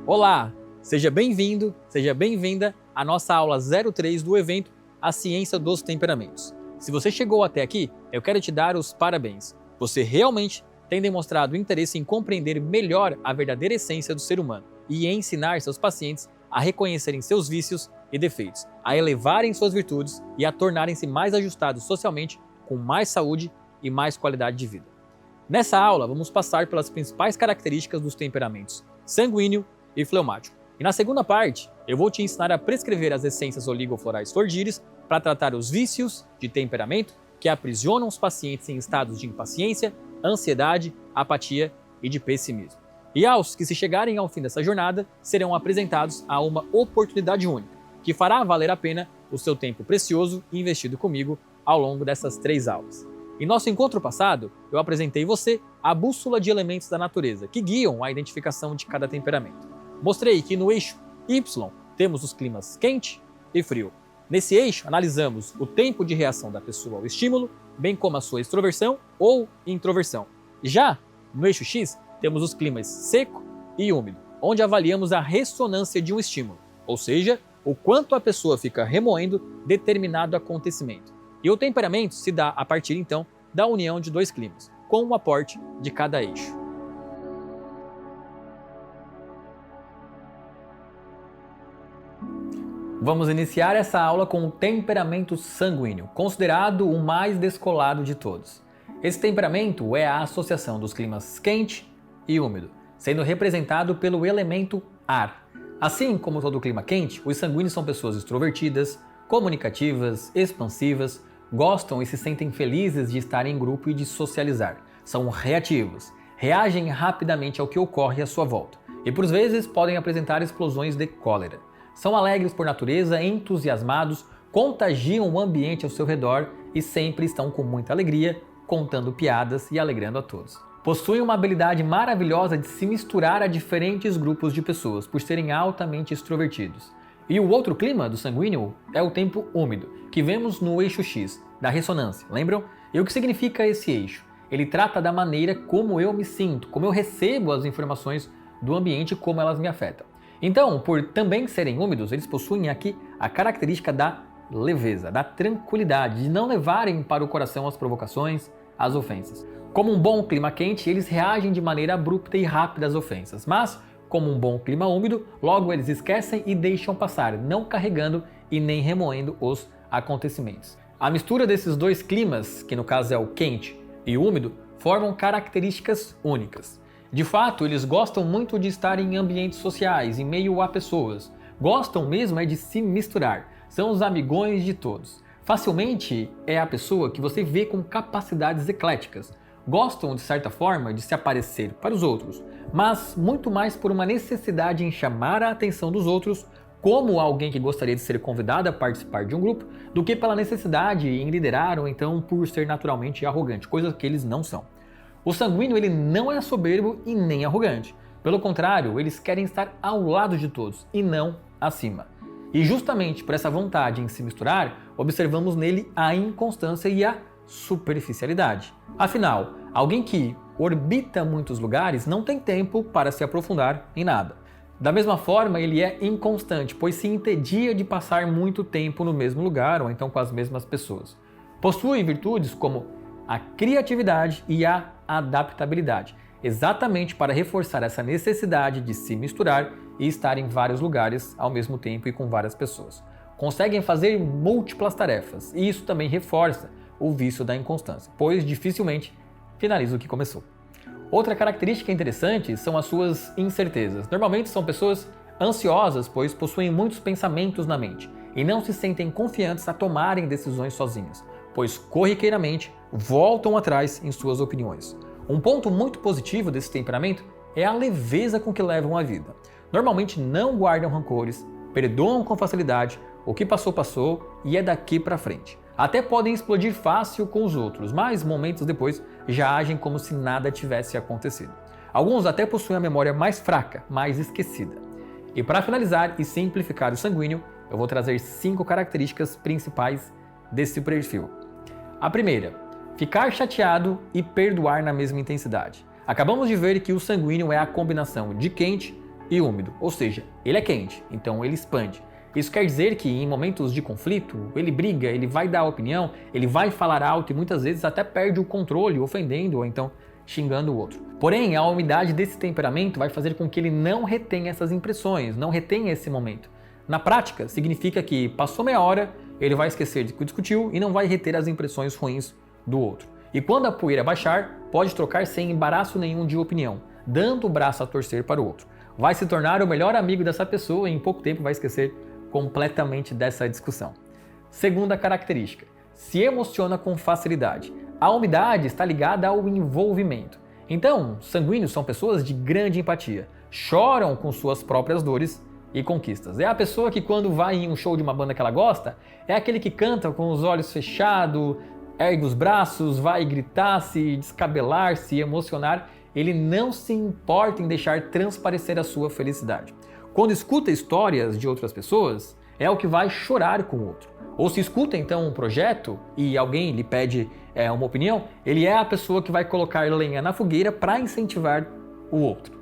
Olá, seja bem-vindo, seja bem-vinda à nossa aula 03 do evento A Ciência dos Temperamentos. Se você chegou até aqui, eu quero te dar os parabéns. Você realmente tem demonstrado interesse em compreender melhor a verdadeira essência do ser humano e em ensinar seus pacientes a reconhecerem seus vícios e defeitos, a elevarem suas virtudes e a tornarem-se mais ajustados socialmente, com mais saúde e mais qualidade de vida. Nessa aula, vamos passar pelas principais características dos temperamentos sanguíneo e fleumático. E na segunda parte, eu vou te ensinar a prescrever as essências oligoflorais Fordyris para tratar os vícios de temperamento que aprisionam os pacientes em estados de impaciência, ansiedade, apatia e de pessimismo. E aos que se chegarem ao fim dessa jornada, serão apresentados a uma oportunidade única, que fará valer a pena o seu tempo precioso investido comigo ao longo dessas 3 aulas. Em nosso encontro passado, eu apresentei você a bússola de elementos da natureza que guiam a identificação de cada temperamento. Mostrei que no eixo Y temos os climas quente e frio. Nesse eixo, analisamos o tempo de reação da pessoa ao estímulo, bem como a sua extroversão ou introversão. Já no eixo X, temos os climas seco e úmido, onde avaliamos a ressonância de um estímulo, ou seja, o quanto a pessoa fica remoendo determinado acontecimento. E o temperamento se dá a partir, então, da união de 2 climas, com o aporte de cada eixo. Vamos iniciar essa aula com o temperamento sanguíneo, considerado o mais descolado de todos. Esse temperamento é a associação dos climas quente e úmido, sendo representado pelo elemento ar. Assim como todo clima quente, os sanguíneos são pessoas extrovertidas, comunicativas, expansivas, gostam e se sentem felizes de estar em grupo e de socializar. São reativos, reagem rapidamente ao que ocorre à sua volta e por vezes podem apresentar explosões de cólera. São alegres por natureza, entusiasmados, contagiam o ambiente ao seu redor e sempre estão com muita alegria, contando piadas e alegrando a todos. Possuem uma habilidade maravilhosa de se misturar a diferentes grupos de pessoas por serem altamente extrovertidos. E o outro clima do sanguíneo é o tempo úmido, que vemos no eixo X, da ressonância, lembram? E o que significa esse eixo? Ele trata da maneira como eu me sinto, como eu recebo as informações do ambiente e como elas me afetam. Então, por também serem úmidos, eles possuem aqui a característica da leveza, da tranquilidade, de não levarem para o coração as provocações, as ofensas. Como um bom clima quente, eles reagem de maneira abrupta e rápida às ofensas, mas como um bom clima úmido, logo eles esquecem e deixam passar, não carregando e nem remoendo os acontecimentos. A mistura desses 2 climas, que no caso é o quente e o úmido, formam características únicas. De fato, eles gostam muito de estar em ambientes sociais, em meio a pessoas. Gostam mesmo de se misturar, são os amigões de todos. Facilmente é a pessoa que você vê com capacidades ecléticas. Gostam, de certa forma, de se aparecer para os outros, mas muito mais por uma necessidade em chamar a atenção dos outros, como alguém que gostaria de ser convidado a participar de um grupo, do que pela necessidade em liderar ou então por ser naturalmente arrogante, coisa que eles não são. O sanguíneo ele não é soberbo e nem arrogante. Pelo contrário, eles querem estar ao lado de todos e não acima. E justamente por essa vontade em se misturar, observamos nele a inconstância e a superficialidade. Afinal, alguém que orbita muitos lugares não tem tempo para se aprofundar em nada. Da mesma forma, ele é inconstante, pois se entedia de passar muito tempo no mesmo lugar ou então com as mesmas pessoas. Possui virtudes como a criatividade e a adaptabilidade, exatamente para reforçar essa necessidade de se misturar e estar em vários lugares ao mesmo tempo e com várias pessoas. Conseguem fazer múltiplas tarefas e isso também reforça o vício da inconstância, pois dificilmente finaliza o que começou. Outra característica interessante são as suas incertezas. Normalmente são pessoas ansiosas, pois possuem muitos pensamentos na mente e não se sentem confiantes a tomarem decisões sozinhas, pois corriqueiramente voltam atrás em suas opiniões. Um ponto muito positivo desse temperamento é a leveza com que levam a vida. Normalmente não guardam rancores, perdoam com facilidade, o que passou passou e é daqui para frente. Até podem explodir fácil com os outros, mas momentos depois já agem como se nada tivesse acontecido. Alguns até possuem a memória mais fraca, mais esquecida. E para finalizar e simplificar o sanguíneo, eu vou trazer 5 características principais desse perfil. A primeira, ficar chateado e perdoar na mesma intensidade. Acabamos de ver que o sanguíneo é a combinação de quente e úmido, ou seja, ele é quente, então ele expande. Isso quer dizer que em momentos de conflito, ele briga, ele vai dar opinião, ele vai falar alto e muitas vezes até perde o controle, ofendendo ou então xingando o outro. Porém, a umidade desse temperamento vai fazer com que ele não retenha essas impressões, não retenha esse momento. Na prática, significa que passou meia hora, ele vai esquecer de que discutiu e não vai reter as impressões ruins do outro. E quando a poeira baixar, pode trocar sem embaraço nenhum de opinião, dando o braço a torcer para o outro. Vai se tornar o melhor amigo dessa pessoa e em pouco tempo vai esquecer completamente dessa discussão. Segunda característica, se emociona com facilidade. A umidade está ligada ao envolvimento. Então, sanguíneos são pessoas de grande empatia, choram com suas próprias dores e conquistas. É a pessoa que quando vai em um show de uma banda que ela gosta, é aquele que canta com os olhos fechados, ergue os braços, vai gritar, se descabelar, se emocionar. Ele não se importa em deixar transparecer a sua felicidade. Quando escuta histórias de outras pessoas, é o que vai chorar com o outro. Ou se escuta então um projeto e alguém lhe pede uma opinião, ele é a pessoa que vai colocar lenha na fogueira para incentivar o outro.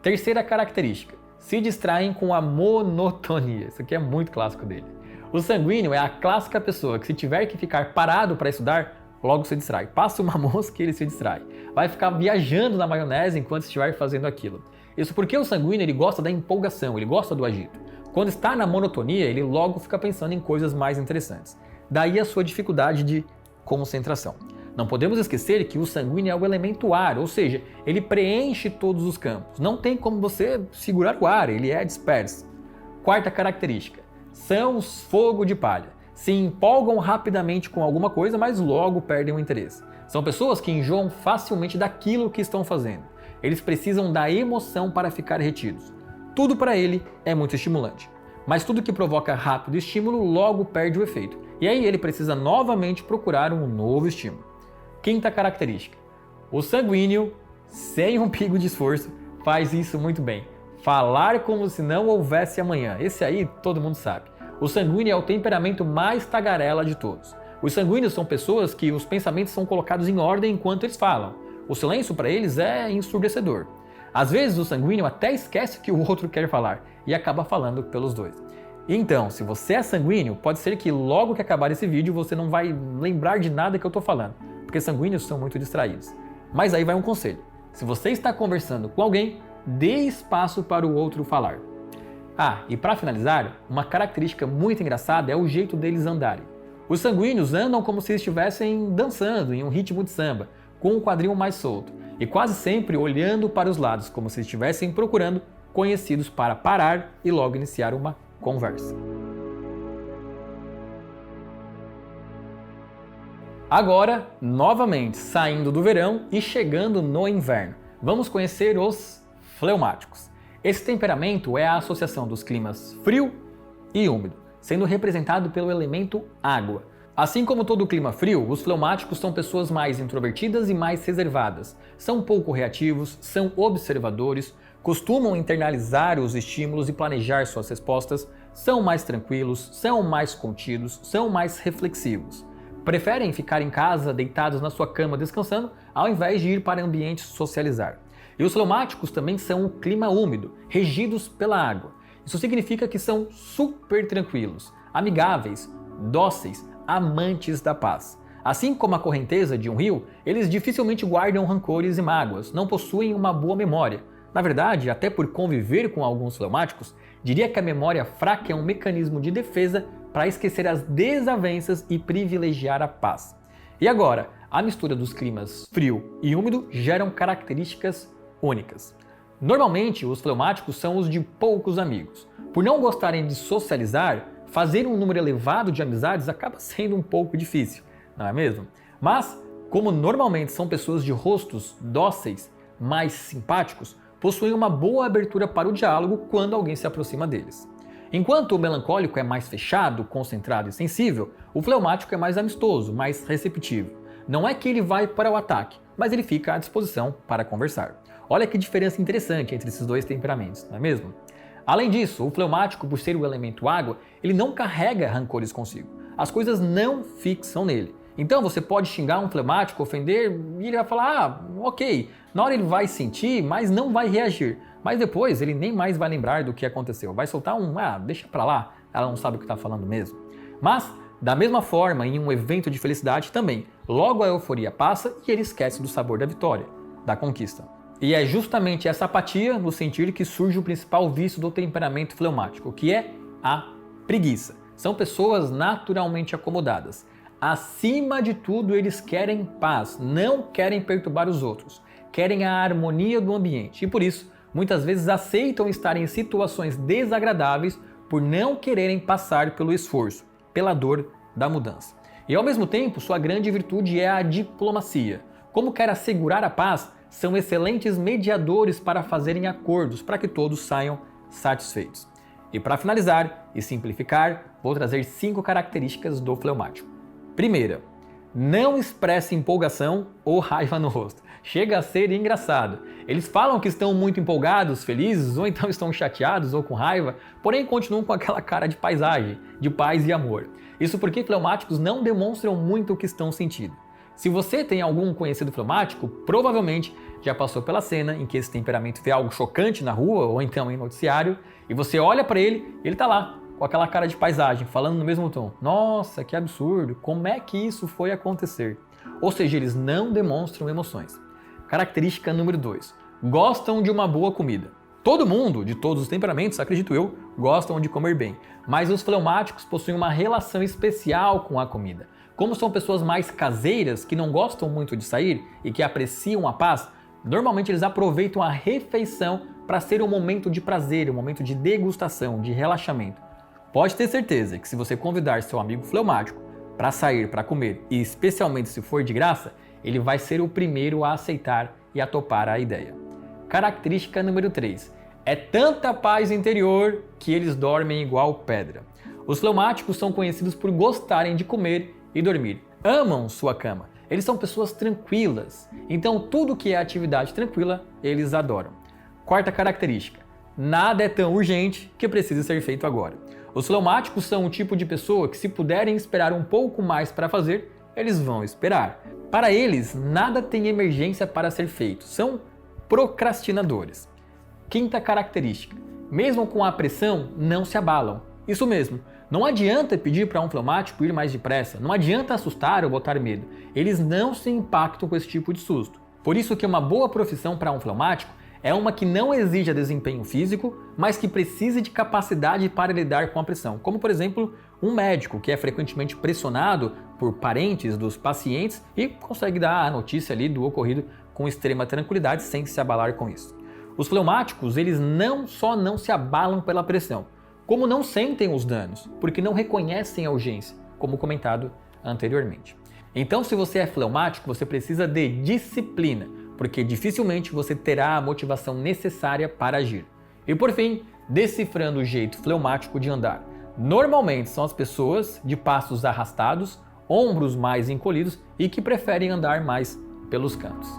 Terceira característica, se distraem com a monotonia. Isso aqui é muito clássico dele. O sanguíneo é a clássica pessoa que se tiver que ficar parado para estudar, logo se distrai. Passa uma mosca e ele se distrai. Vai ficar viajando na maionese enquanto estiver fazendo aquilo. Isso porque o sanguíneo ele gosta da empolgação, ele gosta do agito. Quando está na monotonia, ele logo fica pensando em coisas mais interessantes. Daí a sua dificuldade de concentração. Não podemos esquecer que o sanguíneo é o elemento ar, ou seja, ele preenche todos os campos. Não tem como você segurar o ar, ele é disperso. Quarta característica, são os fogo de palha. Se empolgam rapidamente com alguma coisa, mas logo perdem o interesse. São pessoas que enjoam facilmente daquilo que estão fazendo. Eles precisam da emoção para ficar retidos. Tudo para ele é muito estimulante. Mas tudo que provoca rápido estímulo logo perde o efeito. E aí ele precisa novamente procurar um novo estímulo. Quinta característica. O sanguíneo, sem um pingo de esforço, faz isso muito bem. Falar como se não houvesse amanhã. Esse aí todo mundo sabe. O sanguíneo é o temperamento mais tagarela de todos. Os sanguíneos são pessoas que os pensamentos são colocados em ordem enquanto eles falam. O silêncio para eles é ensurdecedor. Às vezes o sanguíneo até esquece que o outro quer falar e acaba falando pelos dois. Então, se você é sanguíneo, pode ser que logo que acabar esse vídeo você não vai lembrar de nada que eu estou falando, porque sanguíneos são muito distraídos. Mas aí vai um conselho. Se você está conversando com alguém, dê espaço para o outro falar. Ah, e para finalizar, uma característica muito engraçada é o jeito deles andarem. Os sanguíneos andam como se estivessem dançando em um ritmo de samba, com o quadril mais solto, e quase sempre olhando para os lados, como se estivessem procurando conhecidos para parar e logo iniciar uma conversa. Agora, novamente, saindo do verão e chegando no inverno, vamos conhecer os fleumáticos. Esse temperamento é a associação dos climas frio e úmido, sendo representado pelo elemento água. Assim como todo clima frio, os fleumáticos são pessoas mais introvertidas e mais reservadas. São pouco reativos, são observadores, costumam internalizar os estímulos e planejar suas respostas, são mais tranquilos, são mais contidos, são mais reflexivos. Preferem ficar em casa, deitados na sua cama descansando, ao invés de ir para ambientes socializar. E os fleumáticos também são o clima úmido, regidos pela água. Isso significa que são super tranquilos, amigáveis, dóceis, amantes da paz. Assim como a correnteza de um rio, eles dificilmente guardam rancores e mágoas, não possuem uma boa memória. Na verdade, até por conviver com alguns fleumáticos, diria que a memória fraca é um mecanismo de defesa para esquecer as desavenças e privilegiar a paz. E agora, a mistura dos climas frio e úmido geram características únicas. Normalmente, os fleumáticos são os de poucos amigos. Por não gostarem de socializar, fazer um número elevado de amizades acaba sendo um pouco difícil, não é mesmo? Mas, como normalmente são pessoas de rostos dóceis, mais simpáticos, possuem uma boa abertura para o diálogo quando alguém se aproxima deles. Enquanto o melancólico é mais fechado, concentrado e sensível, o fleumático é mais amistoso, mais receptivo. Não é que ele vai para o ataque, mas ele fica à disposição para conversar. Olha que diferença interessante entre esses dois temperamentos, não é mesmo? Além disso, o fleumático, por ser o elemento água, ele não carrega rancores consigo. As coisas não fixam nele. Então você pode xingar um fleumático, ofender, e ele vai falar, ok. Na hora ele vai sentir, mas não vai reagir. mas depois ele nem mais vai lembrar do que aconteceu. Vai soltar deixa pra lá, ela não sabe o que está falando mesmo. Mas, da mesma forma, em um evento de felicidade também, logo a euforia passa e ele esquece do sabor da vitória, da conquista. E é justamente essa apatia no sentir que surge o principal vício do temperamento fleumático, que é a preguiça. São pessoas naturalmente acomodadas. Acima de tudo, eles querem paz, não querem perturbar os outros, querem a harmonia do ambiente e por isso, muitas vezes aceitam estar em situações desagradáveis por não quererem passar pelo esforço, pela dor da mudança. E ao mesmo tempo, sua grande virtude é a diplomacia. Como quer assegurar a paz, são excelentes mediadores para fazerem acordos para que todos saiam satisfeitos. E para finalizar e simplificar, vou trazer 5 características do fleumático. Primeira, não expresse empolgação ou raiva no rosto. Chega a ser engraçado. Eles falam que estão muito empolgados, felizes, ou então estão chateados ou com raiva, porém continuam com aquela cara de paisagem, de paz e amor. Isso porque fleumáticos não demonstram muito o que estão sentindo. Se você tem algum conhecido fleumático, provavelmente já passou pela cena em que esse temperamento vê algo chocante na rua ou então em noticiário e você olha para ele e ele tá lá, com aquela cara de paisagem, falando no mesmo tom. Nossa, que absurdo, como é que isso foi acontecer? Ou seja, eles não demonstram emoções. Característica número 2. Gostam de uma boa comida. Todo mundo, de todos os temperamentos, acredito eu, gostam de comer bem. Mas os fleumáticos possuem uma relação especial com a comida. Como são pessoas mais caseiras, que não gostam muito de sair e que apreciam a paz, normalmente eles aproveitam a refeição para ser um momento de prazer, um momento de degustação, de relaxamento. Pode ter certeza que se você convidar seu amigo fleumático para sair, para comer, e especialmente se for de graça, ele vai ser o primeiro a aceitar e a topar a ideia. Característica número 3. É tanta paz interior que eles dormem igual pedra. Os fleumáticos são conhecidos por gostarem de comer e dormir. Amam sua cama. Eles são pessoas tranquilas. Então tudo que é atividade tranquila, eles adoram. Quarta característica. Nada é tão urgente que precise ser feito agora. Os fleumáticos são o tipo de pessoa que se puderem esperar um pouco mais para fazer, eles vão esperar. Para eles, nada tem emergência para ser feito. São procrastinadores. Quinta característica. Mesmo com a pressão, não se abalam. Isso mesmo. Não adianta pedir para um fleumático ir mais depressa, não adianta assustar ou botar medo. Eles não se impactam com esse tipo de susto. Por isso que uma boa profissão para um fleumático é uma que não exija desempenho físico, mas que precise de capacidade para lidar com a pressão. Como, por exemplo, um médico que é frequentemente pressionado por parentes dos pacientes e consegue dar a notícia ali do ocorrido com extrema tranquilidade sem se abalar com isso. Os fleumáticos, eles não só não se abalam pela pressão, como não sentem os danos, porque não reconhecem a urgência, como comentado anteriormente. Então, se você é fleumático, você precisa de disciplina, porque dificilmente você terá a motivação necessária para agir. E por fim, decifrando o jeito fleumático de andar. Normalmente são as pessoas de passos arrastados, ombros mais encolhidos e que preferem andar mais pelos cantos.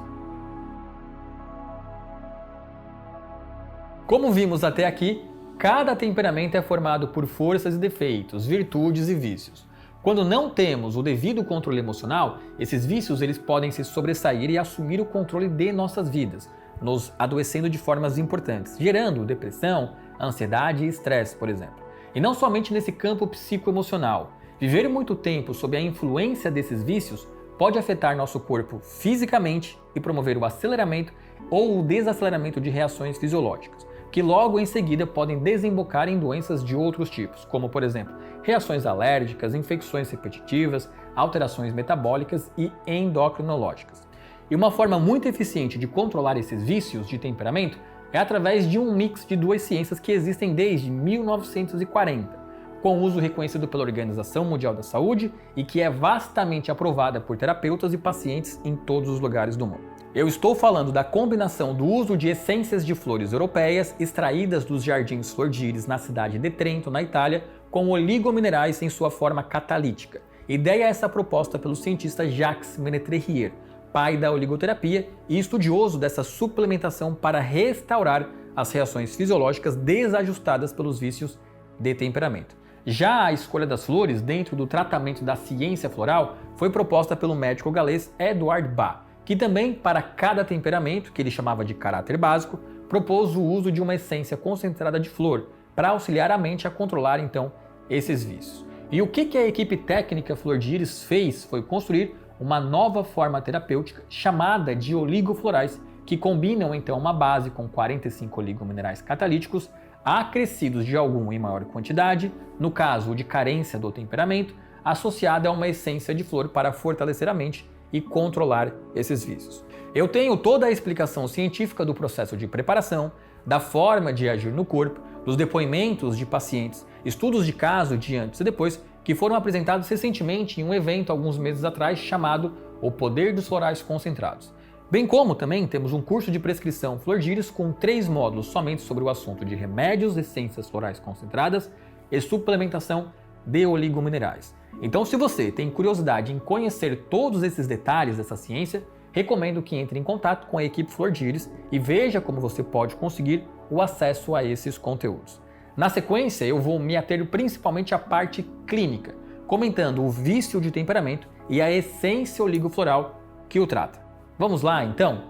Como vimos até aqui, cada temperamento é formado por forças e defeitos, virtudes e vícios. Quando não temos o devido controle emocional, esses vícios eles podem se sobressair e assumir o controle de nossas vidas, nos adoecendo de formas importantes, gerando depressão, ansiedade e estresse, por exemplo. E não somente nesse campo psicoemocional. Viver muito tempo sob a influência desses vícios pode afetar nosso corpo fisicamente e promover o aceleramento ou o desaceleramento de reações fisiológicas, que logo em seguida podem desembocar em doenças de outros tipos, como por exemplo, reações alérgicas, infecções repetitivas, alterações metabólicas e endocrinológicas. E uma forma muito eficiente de controlar esses vícios de temperamento é através de um mix de duas ciências que existem desde 1940, com uso reconhecido pela Organização Mundial da Saúde e que é vastamente aprovada por terapeutas e pacientes em todos os lugares do mundo. Eu estou falando da combinação do uso de essências de flores europeias extraídas dos jardins Flor de Íris na cidade de Trento, na Itália, com oligominerais em sua forma catalítica. Ideia essa proposta pelo cientista Jacques Ménetrier, pai da oligoterapia e estudioso dessa suplementação para restaurar as reações fisiológicas desajustadas pelos vícios de temperamento. Já a escolha das flores dentro do tratamento da ciência floral foi proposta pelo médico galês Edward Bach, que também, para cada temperamento, que ele chamava de caráter básico, propôs o uso de uma essência concentrada de flor para auxiliar a mente a controlar então esses vícios. E o que a equipe técnica Flor de Íris fez foi construir uma nova forma terapêutica chamada de oligoflorais, que combinam então uma base com 45 oligominerais catalíticos acrescidos de algum em maior quantidade, no caso de carência do temperamento, associada a uma essência de flor para fortalecer a mente e controlar esses vícios. Eu tenho toda a explicação científica do processo de preparação, da forma de agir no corpo, dos depoimentos de pacientes, estudos de caso de antes e depois, que foram apresentados recentemente em um evento alguns meses atrás chamado O Poder dos Florais Concentrados. Bem como também temos um curso de prescrição Flor de Íris com 3 módulos somente sobre o assunto de remédios, essências florais concentradas e suplementação de oligominerais. Então, se você tem curiosidade em conhecer todos esses detalhes dessa ciência, recomendo que entre em contato com a equipe Flor de Íris e veja como você pode conseguir o acesso a esses conteúdos. Na sequência, eu vou me ater principalmente à parte clínica, comentando o vício de temperamento e a essência oligofloral que o trata. Vamos lá, então?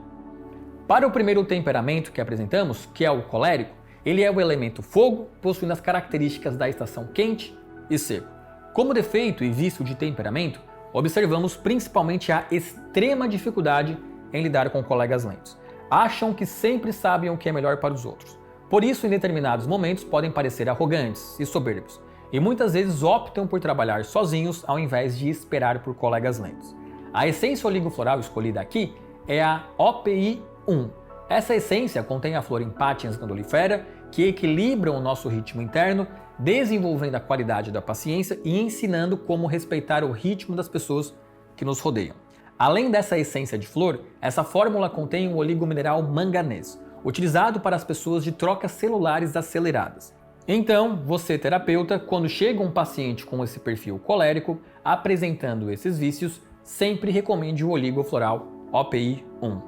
Para o primeiro temperamento que apresentamos, que é o colérico, ele é o elemento fogo, possuindo as características da estação quente e seco. Como defeito e vício de temperamento, observamos principalmente a extrema dificuldade em lidar com colegas lentos. Acham que sempre sabem o que é melhor para os outros. Por isso, em determinados momentos, podem parecer arrogantes e soberbos, e muitas vezes optam por trabalhar sozinhos ao invés de esperar por colegas lentos. A essência oligofloral escolhida aqui é a OPI1. Essa essência contém a flor Impatiens glandulifera, que equilibra o nosso ritmo interno, desenvolvendo a qualidade da paciência e ensinando como respeitar o ritmo das pessoas que nos rodeiam. Além dessa essência de flor, essa fórmula contém o oligomineral manganês, utilizado para as pessoas de trocas celulares aceleradas. Então, você terapeuta, quando chega um paciente com esse perfil colérico, apresentando esses vícios, sempre recomende o oligofloral OPI1.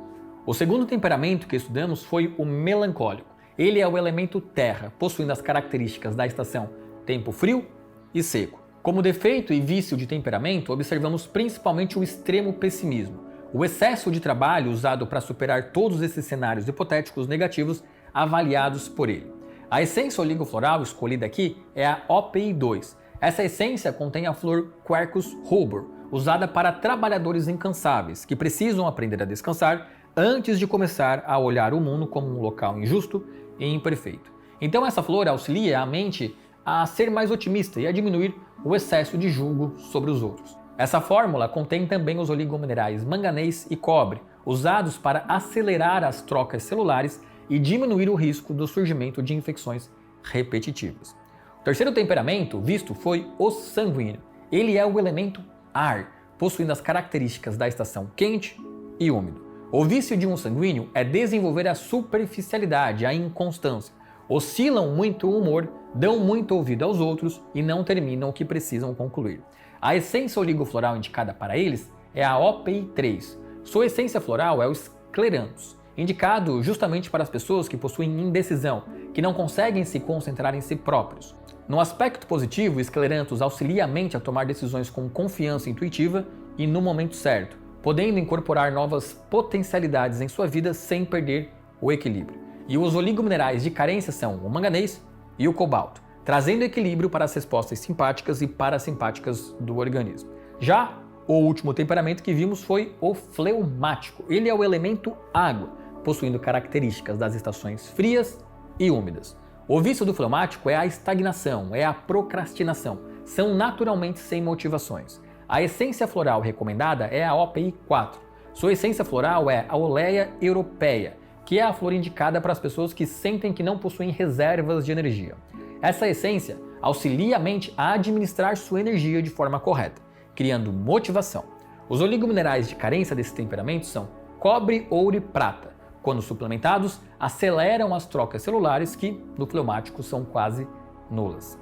O segundo temperamento que estudamos foi o melancólico. Ele é o elemento terra, possuindo as características da estação tempo frio e seco. Como defeito e vício de temperamento, observamos principalmente o extremo pessimismo, o excesso de trabalho usado para superar todos esses cenários hipotéticos negativos avaliados por ele. A essência oligofloral escolhida aqui é a OPI2. Essa essência contém a flor Quercus rubor, usada para trabalhadores incansáveis que precisam aprender a descansar antes de começar a olhar o mundo como um local injusto e imperfeito. Então essa flor auxilia a mente a ser mais otimista e a diminuir o excesso de julgo sobre os outros. Essa fórmula contém também os oligominerais manganês e cobre, usados para acelerar as trocas celulares e diminuir o risco do surgimento de infecções repetitivas. O terceiro temperamento visto foi o sanguíneo. Ele é o elemento ar, possuindo as características da estação quente e úmido. O vício de um sanguíneo é desenvolver a superficialidade, a inconstância. Oscilam muito o humor, dão muito ouvido aos outros e não terminam o que precisam concluir. A essência oligofloral indicada para eles é a OPI3. Sua essência floral é o escleranthus, indicado justamente para as pessoas que possuem indecisão, que não conseguem se concentrar em si próprios. No aspecto positivo, o escleranthus auxilia a mente a tomar decisões com confiança intuitiva e no momento certo, podendo incorporar novas potencialidades em sua vida sem perder o equilíbrio. E os oligominerais de carência são o manganês e o cobalto, trazendo equilíbrio para as respostas simpáticas e parasimpáticas do organismo. Já o último temperamento que vimos foi o fleumático. Ele é o elemento água, possuindo características das estações frias e úmidas. O vício do fleumático é a estagnação, é a procrastinação. São naturalmente sem motivações. A essência floral recomendada é a OPI4. Sua essência floral é a Oleia europeia, que é a flor indicada para as pessoas que sentem que não possuem reservas de energia. Essa essência auxilia a mente a administrar sua energia de forma correta, criando motivação. Os oligominerais de carência desse temperamento são cobre, ouro e prata. Quando suplementados, aceleram as trocas celulares que, no fleumático, são quase nulas.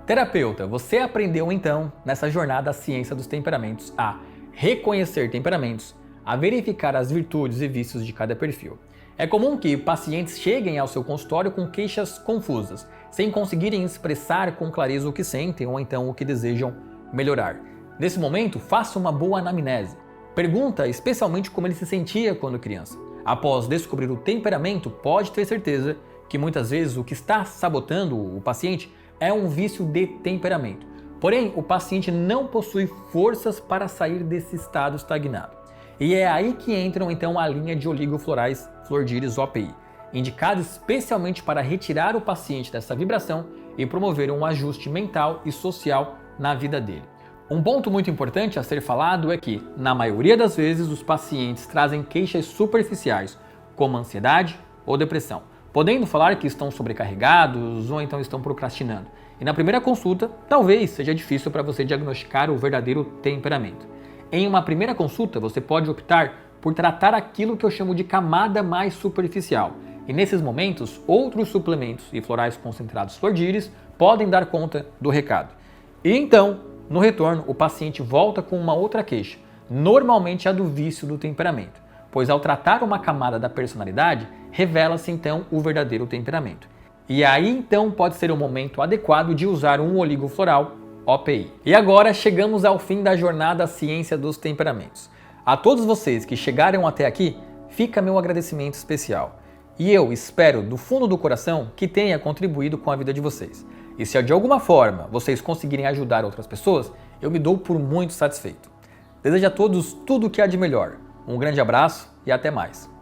Terapeuta, você aprendeu então, nessa jornada à ciência dos temperamentos, a reconhecer temperamentos, a verificar as virtudes e vícios de cada perfil. É comum que pacientes cheguem ao seu consultório com queixas confusas, sem conseguirem expressar com clareza o que sentem ou então o que desejam melhorar. Nesse momento, faça uma boa anamnese. Pergunta especialmente como ele se sentia quando criança. Após descobrir o temperamento, pode ter certeza que muitas vezes o que está sabotando o paciente é um vício de temperamento. Porém, o paciente não possui forças para sair desse estado estagnado. E é aí que entram então a linha de oligoflorais Flor de Íris OPI, indicada especialmente para retirar o paciente dessa vibração e promover um ajuste mental e social na vida dele. Um ponto muito importante a ser falado é que, na maioria das vezes, os pacientes trazem queixas superficiais, como ansiedade ou depressão, podendo falar que estão sobrecarregados ou então estão procrastinando. E na primeira consulta, talvez seja difícil para você diagnosticar o verdadeiro temperamento. Em uma primeira consulta, você pode optar por tratar aquilo que eu chamo de camada mais superficial. E nesses momentos, outros suplementos e florais concentrados Flor de Íris podem dar conta do recado. E então, no retorno, o paciente volta com uma outra queixa, normalmente a do vício do temperamento, pois ao tratar uma camada da personalidade, revela-se então o verdadeiro temperamento. E aí então pode ser o momento adequado de usar um oligofloral OPI. E agora chegamos ao fim da jornada Ciência dos Temperamentos. A todos vocês que chegaram até aqui, fica meu agradecimento especial. E eu espero do fundo do coração que tenha contribuído com a vida de vocês. E se de alguma forma vocês conseguirem ajudar outras pessoas, eu me dou por muito satisfeito. Desejo a todos tudo o que há de melhor. Um grande abraço e até mais.